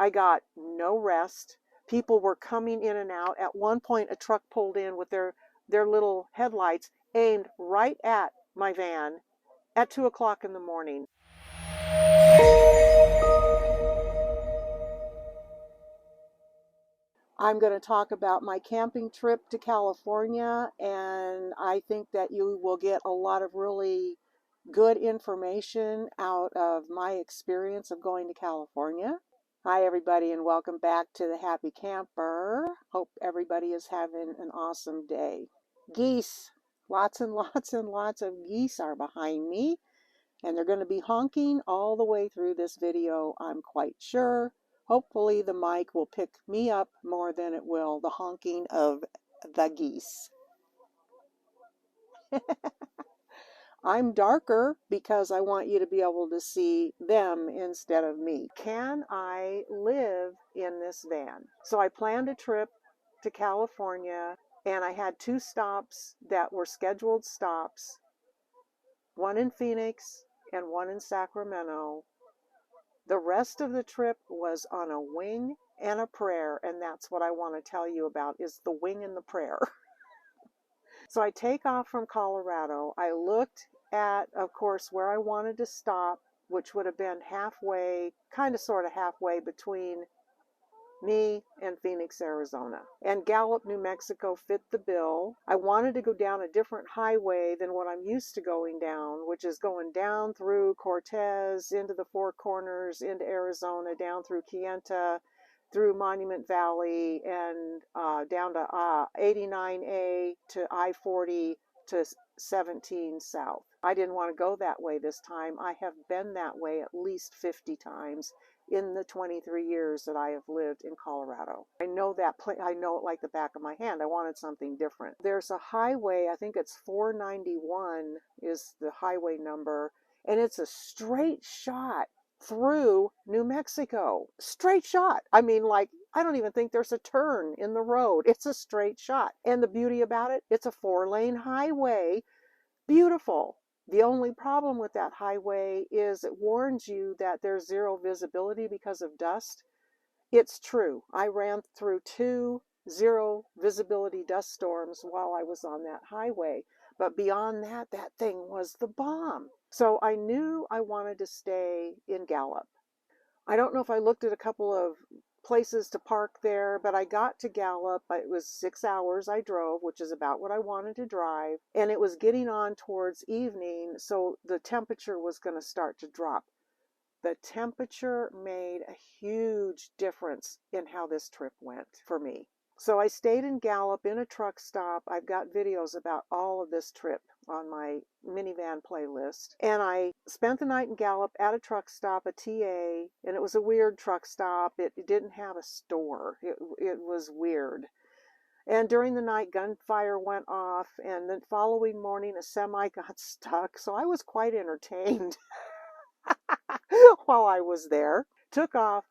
I got no rest. People were coming in and out. At one point, a truck pulled in with their little headlights aimed right at my van at 2 o'clock in the morning. I'm going to talk about my camping trip to California, and I think that you will get a lot of really good information out of my experience of going to California. Hi, everybody, and welcome back to the Happy Camper. Hope everybody is having an awesome day. Geese, lots and lots and lots of geese are behind me, and they're going to be honking all the way through this video, I'm quite sure. Hopefully the mic will pick me up more than it will the honking of the geese. I'm darker because I want you to be able to see them instead of me. Can I live in this van? So I planned a trip to California, and I had 2 stops that were scheduled stops, one in Phoenix and one in Sacramento. The rest of the trip was on a wing and a prayer, and that's what I want to tell you about, is the wing and the prayer. So I take off from Colorado. I looked at, of course, where I wanted to stop, which would have been halfway, kind of sort of halfway between me and Phoenix, Arizona. And Gallup, New Mexico fit the bill. I wanted to go down a different highway than what I'm used to going down, which is going down through Cortez, into the Four Corners, into Arizona, down through Kayenta, through Monument Valley, and down to 89A to I-40 to 17 South. I didn't want to go that way this time. I have been that way at least 50 times in the 23 years that I have lived in Colorado. I know I know it like the back of my hand. I wanted something different. There's a highway, I think it's 491 is the highway number, and it's a straight shot through New Mexico. Straight shot. I mean, like, I don't even think there's a turn in the road. It's a straight shot. And the beauty about it, it's a 4-lane highway. Beautiful. The only problem with that highway is it warns you that there's zero visibility because of dust. It's true. I ran through 2 zero visibility dust storms while I was on that highway. But beyond that, that thing was the bomb. So I knew I wanted to stay in Gallup. I don't know if I looked at a couple of places to park there, but I got to Gallup. It was 6 hours I drove, which is about what I wanted to drive, and it was getting on towards evening, so the temperature was going to start to drop. The temperature made a huge difference in how this trip went for me. So I stayed in Gallup in a truck stop. I've got videos about all of this trip on my Minivan playlist. And I spent the night in Gallup at a truck stop, a TA, and it was a weird truck stop. It didn't have a store. It was weird. And during the night, gunfire went off, and the following morning, a semi got stuck. So I was quite entertained while I was there. Took off,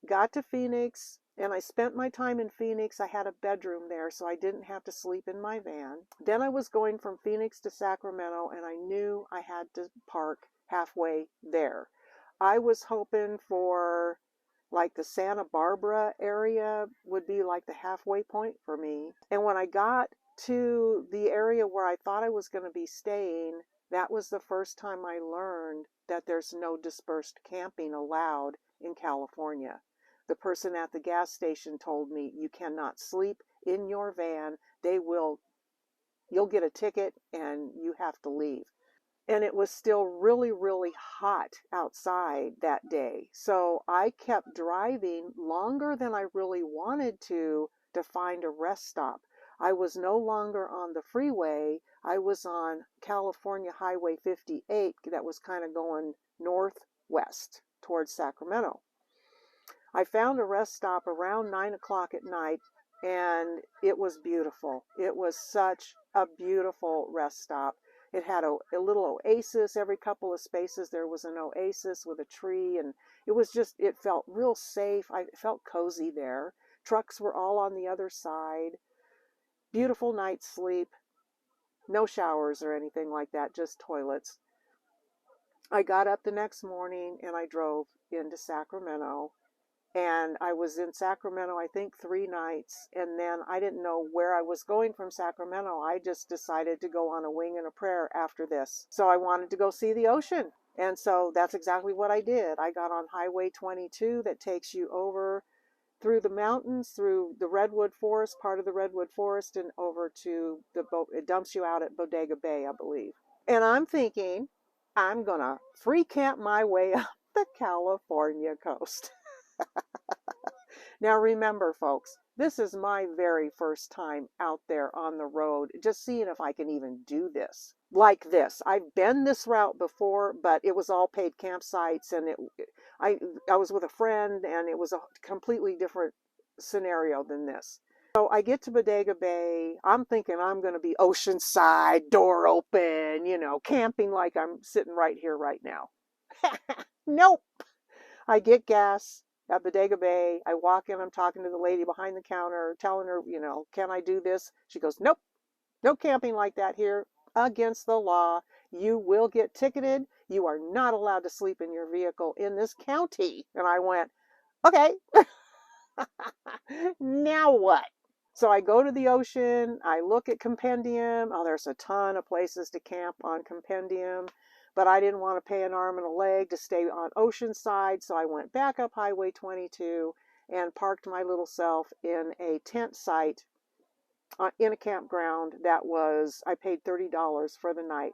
got to Phoenix, and I spent my time in Phoenix. I had a bedroom there, so I didn't have to sleep in my van. Then I was going from Phoenix to Sacramento, and I knew I had to park halfway there. I was hoping for like the Santa Barbara area would be like the halfway point for me. And when I got to the area where I thought I was going to be staying, that was the first time I learned that there's no dispersed camping allowed in California. The person at the gas station told me, you cannot sleep in your van. You'll get a ticket and you have to leave. And it was still really, really hot outside that day. So I kept driving longer than I really wanted to find a rest stop. I was no longer on the freeway. I was on California Highway 58 that was kind of going northwest towards Sacramento. I found a rest stop around 9 o'clock at night, and it was beautiful. It was such a beautiful rest stop. It had a little oasis. Every couple of spaces there was an oasis with a tree, and it felt real safe. I felt cozy there. Trucks were all on the other side. Beautiful night's sleep. No showers or anything like that, just toilets. I got up the next morning and I drove into Sacramento. And I was in Sacramento, I think 3 nights. And then I didn't know where I was going from Sacramento. I just decided to go on a wing and a prayer after this. So I wanted to go see the ocean. And so that's exactly what I did. I got on Highway 22 that takes you over through the mountains, through the redwood forest, part of the redwood forest, and over to the boat. It dumps you out at Bodega Bay, I believe. And I'm thinking, I'm going to free camp my way up the California coast. Now remember, folks, this is my very first time out there on the road, just seeing if I can even do this like this. I've been this route before, but it was all paid campsites, and I was with a friend, and it was a completely different scenario than this. So I get to Bodega Bay. I'm thinking I'm going to be oceanside, door open, camping like I'm sitting right here right now. Nope. I get gas at Bodega Bay. I walk in, I'm talking to the lady behind the counter, telling her, can I do this? She goes, nope, no camping like that here. Against the law. You will get ticketed. You are not allowed to sleep in your vehicle in this county. And I went, okay, now what? So I go to the ocean, I look at Compendium. Oh, there's a ton of places to camp on Compendium, but I didn't want to pay an arm and a leg to stay on Oceanside, so I went back up Highway 22 and parked my little self in a tent site in a campground I paid $30 for the night.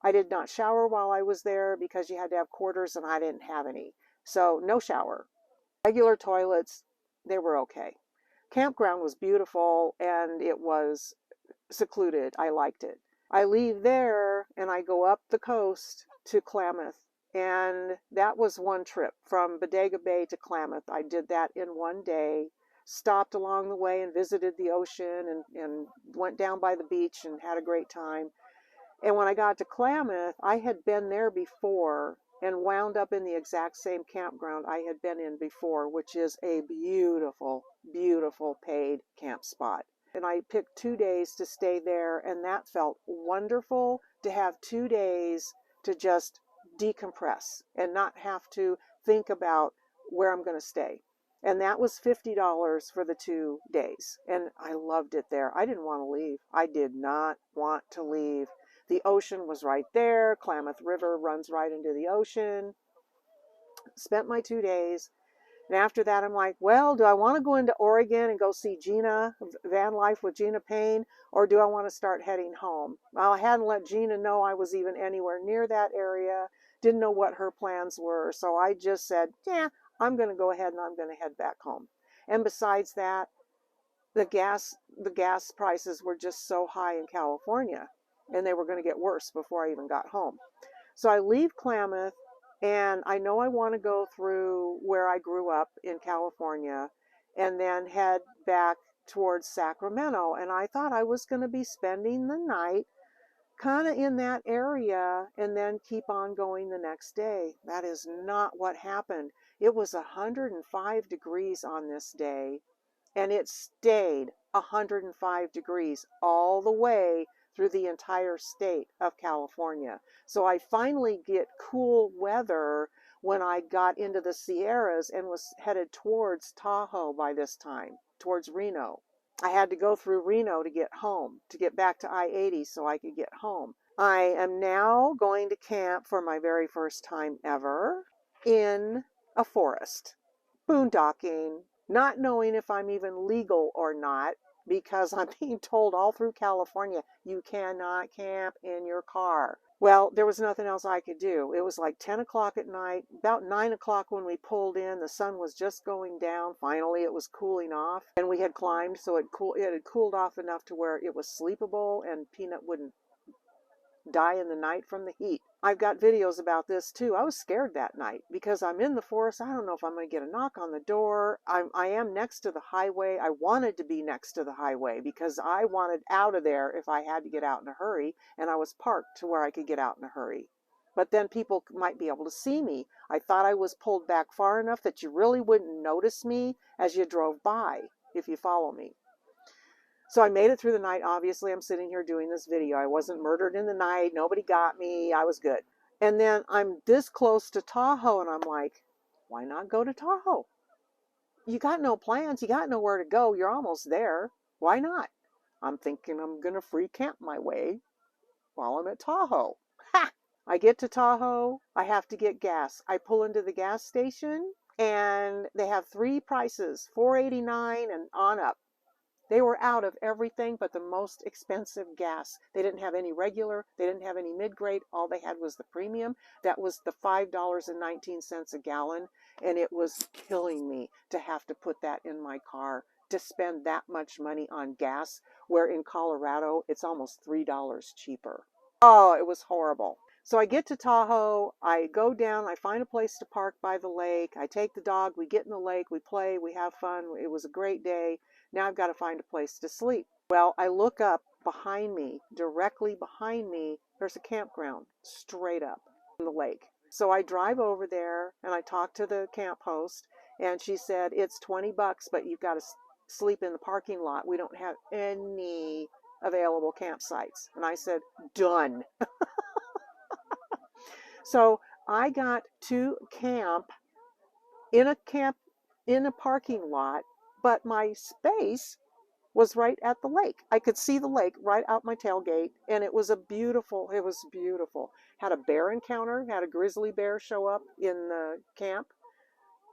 I did not shower while I was there because you had to have quarters and I didn't have any. So no shower. Regular toilets, they were okay. Campground was beautiful and it was secluded. I liked it. I leave there and I go up the coast to Klamath. And that was one trip from Bodega Bay to Klamath. I did that in one day, stopped along the way and visited the ocean and went down by the beach and had a great time. And when I got to Klamath, I had been there before and wound up in the exact same campground I had been in before, which is a beautiful, beautiful paid camp spot. And I picked 2 days to stay there, and that felt wonderful to have 2 days to just decompress and not have to think about where I'm going to stay. And that was $50 for the 2 days. And I loved it there. I didn't want to leave. I did not want to leave. The ocean was right there. Klamath River runs right into the ocean. Spent my 2 days. And after that, I'm like, well, do I want to go into Oregon and go see Gina, van life with Gina Payne, or do I want to start heading home? Well, I hadn't let Gina know I was even anywhere near that area. Didn't know what her plans were. So I just said, yeah, I'm going to go ahead and I'm going to head back home. And besides that, the gas prices were just so high in California, and they were going to get worse before I even got home. So I leave Klamath, and I know I want to go through where I grew up in California and then head back towards Sacramento. And I thought I was going to be spending the night kind of in that area and then keep on going the next day. That is not what happened. It was 105 degrees on this day, and it stayed 105 degrees all the way through the entire state of California. So I finally get cool weather when I got into the Sierras and was headed towards Tahoe by this time, towards Reno. I had to go through Reno to get home, to get back to I-80 so I could get home. I am now going to camp for my very first time ever in a forest, boondocking, not knowing if I'm even legal or not, because I'm being told all through California, you cannot camp in your car. Well, there was nothing else I could do. It was like 10 o'clock at night. About 9 o'clock when we pulled in, the sun was just going down. Finally, it was cooling off. And we had climbed, so it had cooled off enough to where it was sleepable and Peanut wouldn't die in the night from the heat. I've got videos about this too. I was scared that night because I'm in the forest. I don't know if I'm going to get a knock on the door. I am next to the highway. I wanted to be next to the highway because I wanted out of there if I had to get out in a hurry, and I was parked to where I could get out in a hurry. But then people might be able to see me. I thought I was pulled back far enough that you really wouldn't notice me as you drove by, if you follow me. So I made it through the night. Obviously, I'm sitting here doing this video. I wasn't murdered in the night. Nobody got me. I was good. And then I'm this close to Tahoe, and I'm like, why not go to Tahoe? you got no plans, you got nowhere to go, you're almost there. Why not? I'm thinking I'm going to free camp my way while I'm at Tahoe. Ha! I get to Tahoe, I have to get gas. I pull into the gas station and they have three prices, $4.89 and on up. They were out of everything but the most expensive gas. They didn't have any regular, they didn't have any mid-grade. All they had was the premium. That was the $5.19 a gallon, and it was killing me to have to put that in my car, to spend that much money on gas, where in Colorado it's almost $3 cheaper. Oh, it was horrible. So I get to Tahoe, I go down, I find a place to park by the lake, I take the dog, we get in the lake, we play, we have fun. It was a great day. Now I've got to find a place to sleep. Well, I look up behind me, directly behind me, there's a campground straight up in the lake. So I drive over there and I talk to the camp host, and she said, it's $20, but you've got to sleep in the parking lot. We don't have any available campsites. And I said, done. So I got to camp in a parking lot, but my space was right at the lake. I could see the lake right out my tailgate, and it was beautiful. Had a bear encounter, had a grizzly bear show up in the camp.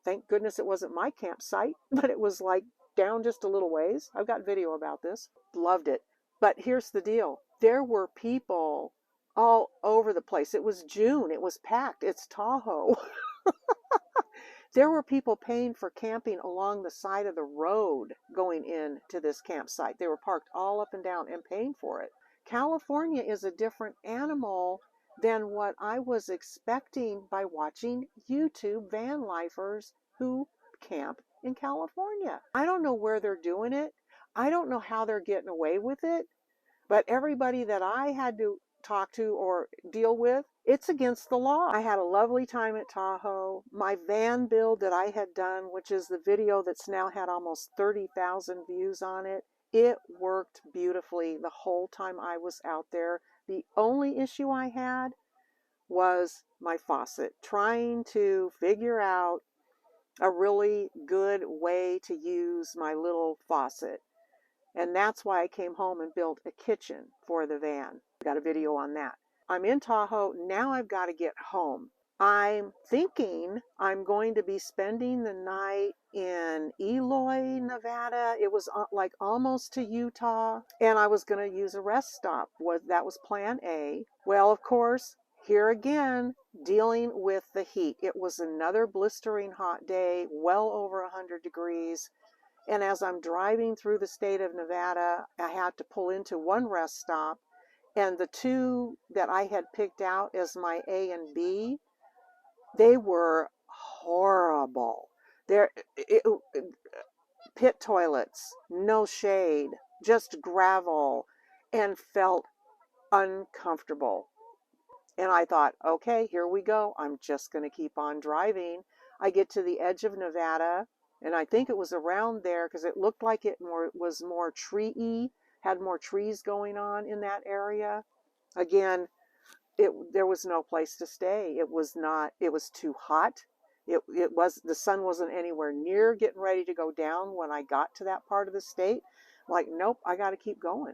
Thank goodness it wasn't my campsite, but it was like down just a little ways. I've got video about this. Loved it. But here's the deal. There were people all over the place. It was June. It was packed. It's Tahoe. There were people paying for camping along the side of the road going into this campsite. They were parked all up and down and paying for it. California is a different animal than what I was expecting by watching YouTube van lifers who camp in California. I don't know where they're doing it. I don't know how they're getting away with it. But everybody that I had to talk to or deal with, it's against the law. I had a lovely time at Tahoe. My van build that I had done, which is the video that's now had almost 30,000 views on it, it worked beautifully the whole time I was out there. The only issue I had was my faucet, trying to figure out a really good way to use my little faucet. And that's why I came home and built a kitchen for the van. Got a video on that. I'm in Tahoe. Now I've got to get home. I'm thinking I'm going to be spending the night in Eloy, Nevada. It was like almost to Utah. And I was going to use a rest stop. That was plan A. Well, of course, here again, dealing with the heat. It was another blistering hot day, well over 100 degrees. And as I'm driving through the state of Nevada, I had to pull into one rest stop, and the two that I had picked out as my A and B, they were horrible. Pit toilets, no shade, just gravel, and felt uncomfortable. And I thought, okay, here we go. I'm just going to keep on driving. I get to the edge of Nevada, and I think it was around there because it looked like it was more tree-y, had more trees going on in that area. Again, there was no place to stay. It was too hot. The sun wasn't anywhere near getting ready to go down when I got to that part of the state. Like, nope, I got to keep going.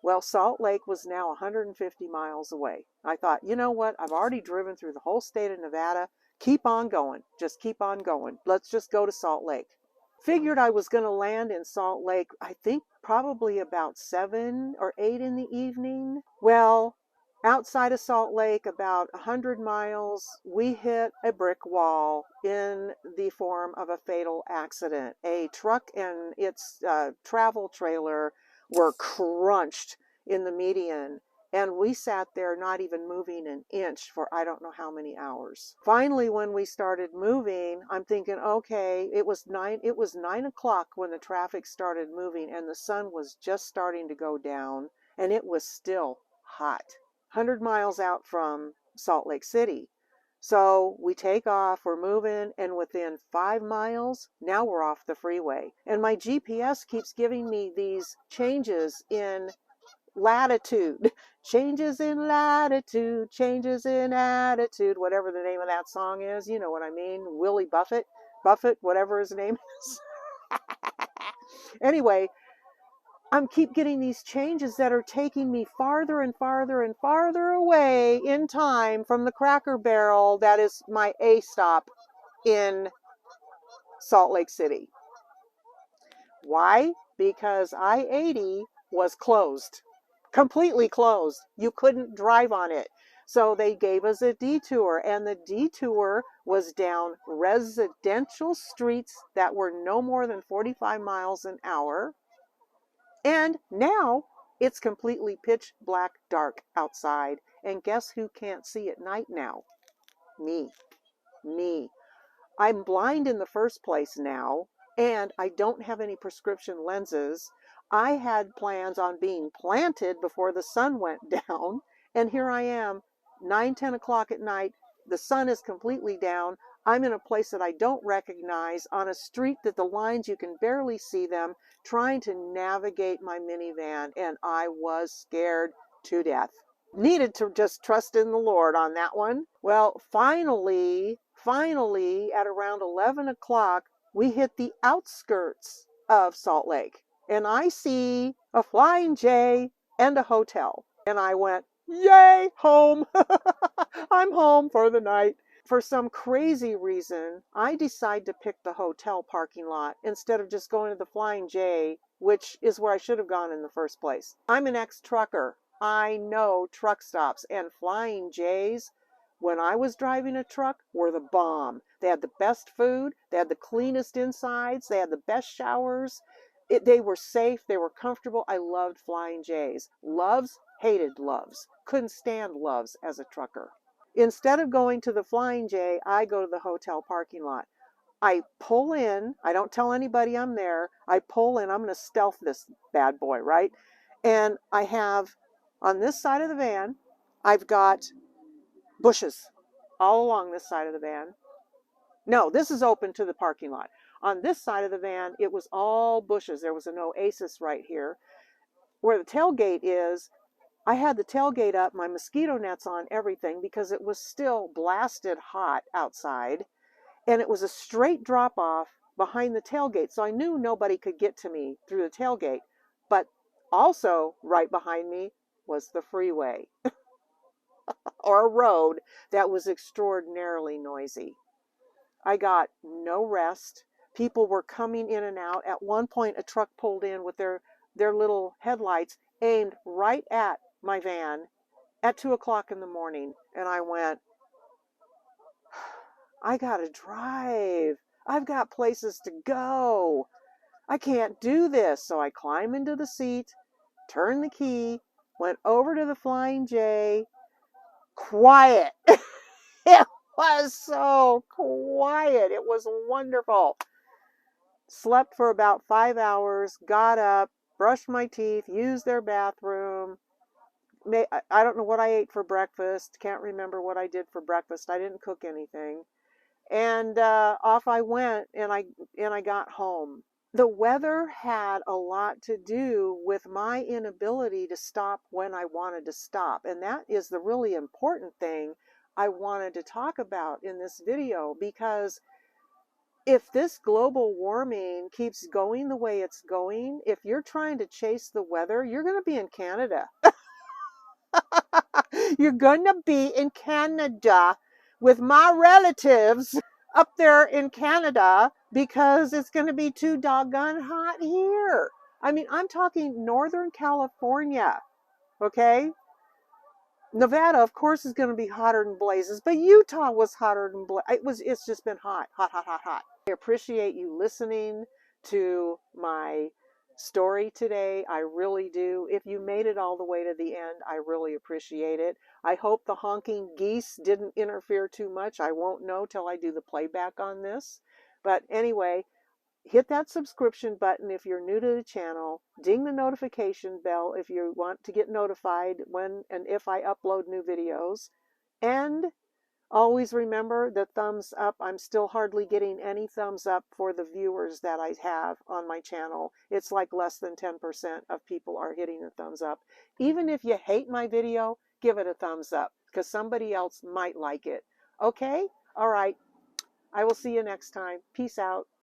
Well, Salt Lake was now 150 miles away. I thought, you know what? I've already driven through the whole state of Nevada. Keep on going. Just keep on going. Let's just go to Salt Lake. Figured I was going to land in Salt Lake, I think probably about 7 or 8 in the evening. Well, outside of Salt Lake, about 100 miles, we hit a brick wall in the form of a fatal accident. A truck and its travel trailer were crunched in the median, and we sat there not even moving an inch for I don't know how many hours. Finally, when we started moving, I'm thinking, okay, it was 9 o'clock when the traffic started moving, and the sun was just starting to go down, and it was still hot. 100 miles out from Salt Lake City. So we take off, we're moving, and within 5 miles, now we're off the freeway. And my GPS keeps giving me these changes in latitude, changes in latitude, changes in attitude, whatever the name of that song is. You know what I mean? Willie Buffett, whatever his name is. Anyway, I'm keep getting these changes that are taking me farther and farther and farther away in time from the Cracker Barrel that is my A stop in Salt Lake City. Why? Because I-80 was closed, completely closed. You couldn't drive on it. So they gave us a detour, and the detour was down residential streets that were no more than 45 miles an hour. And now it's completely pitch black dark outside. And guess who can't see at night now? Me. Me. I'm blind in the first place now, and I don't have any prescription lenses. I had plans on being planted before the sun went down, and here I am, 9, 10 o'clock at night. The sun is completely down. I'm in a place that I don't recognize, on a street that the lines, you can barely see them, trying to navigate my minivan, and I was scared to death. Needed to just trust in the Lord on that one. Well, finally, at around 11 o'clock, we hit the outskirts of Salt Lake. And I see a Flying J and a hotel. And I went, yay, home. I'm home for the night. For some crazy reason, I decide to pick the hotel parking lot instead of just going to the Flying J, which is where I should have gone in the first place. I'm an ex-trucker. I know truck stops, and Flying J's, when I was driving a truck, were the bomb. They had the best food, they had the cleanest insides, they had the best showers. They were safe, they were comfortable. I loved Flying J's. Loves, hated Loves. Couldn't stand Loves as a trucker. Instead of going to the Flying J, I go to the hotel parking lot. I pull in. I don't tell anybody I'm there. I pull in. I'm going to stealth this bad boy, right? And I have, on this side of the van, I've got bushes all along this side of the van. No, this is open to the parking lot. On this side of the van, it was all bushes. There was an oasis right here. Where the tailgate is, I had the tailgate up, my mosquito nets on, everything, because it was still blasted hot outside. And it was a straight drop off behind the tailgate. So I knew nobody could get to me through the tailgate. But also right behind me was the freeway or a road that was extraordinarily noisy. I got no rest. People were coming in and out. At one point, a truck pulled in with their little headlights aimed right at my van at 2 o'clock in the morning. And I went, I gotta drive. I've got places to go. I can't do this. So I climb into the seat, turned the key, went over to the Flying J. Quiet. It was so quiet. It was wonderful. Slept for about 5 hours, got up, brushed my teeth, used their bathroom. I don't know what I ate for breakfast. Can't remember what I did for breakfast. I didn't cook anything. And off I went, and I got home. The weather had a lot to do with my inability to stop when I wanted to stop. And that is the really important thing I wanted to talk about in this video, because if this global warming keeps going the way it's going, if you're trying to chase the weather, you're going to be in Canada. You're going to be in Canada with my relatives up there in Canada, because it's going to be too doggone hot here. I mean, I'm talking Northern California, okay? Nevada, of course, is going to be hotter than blazes, but Utah was hotter than blazes. It's just been hot, hot, hot, hot, hot. I appreciate you listening to my story today. I really do. If you made it all the way to the end, I really appreciate it. I hope the honking geese didn't interfere too much. I won't know till I do the playback on this. But anyway, hit that subscription button if you're new to the channel. Ding the notification bell if you want to get notified when and if I upload new videos. And always remember the thumbs up. I'm still hardly getting any thumbs up for the viewers that I have on my channel. It's like less than 10% of people are hitting the thumbs up. Even if you hate my video, give it a thumbs up, because somebody else might like it. Okay? All right. I will see you next time. Peace out.